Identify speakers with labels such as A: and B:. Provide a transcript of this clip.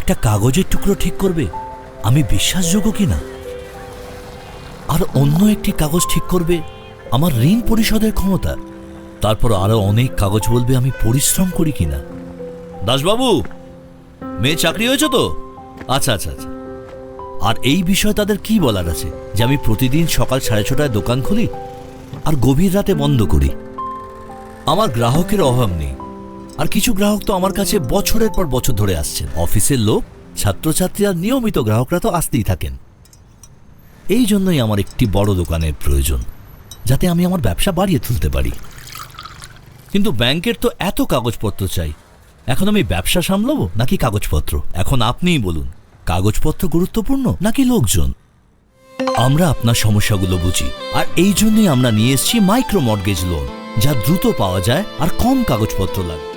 A: একটা কাগজের টুকরো ঠিক করবে আমি বিশ্বাসযোগ্য কিনা, আর অন্য একটি কাগজ ঠিক করবে আমার ঋণ পরিশোধের ক্ষমতা, তারপর আরো অনেক কাগজ বলবে আমি পরিশ্রম করি কিনা। দাসবাবু, মেয়ে চাকরি হয়েছে তো? আচ্ছা আচ্ছা আচ্ছা। আর এই বিষয়ে তাদের কি বলার আছে যে আমি প্রতিদিন সকাল 6:30টায় দোকান খুলি আর গভীর রাতে বন্ধ করি। আমার গ্রাহকের অভাব নেই, আর কিছু গ্রাহক তো আমার কাছে বছরের পর বছর ধরে আসছেন। অফিসের লোক, ছাত্রছাত্রী আর নিয়মিত গ্রাহকরা তো আসতেই থাকেন। এই জন্যই আমার একটি বড় দোকানের প্রয়োজন, যাতে আমি আমার ব্যবসা বাড়িয়ে তুলতে পারি। কিন্তু ব্যাংকের তো এত কাগজপত্র চাই, এখন আমি ব্যবসা সামলাবো নাকি কাগজপত্র? এখন আপনিই বলুন, কাগজপত্র গুরুত্বপূর্ণ নাকি লোকজন? আমরা আপনার সমস্যাগুলো বুঝি, আর এই জন্যই আমরা নিয়ে এসেছি মাইক্রো মর্টগেজ লোন, যা দ্রুত পাওয়া যায় আর কম কাগজপত্র লাগে।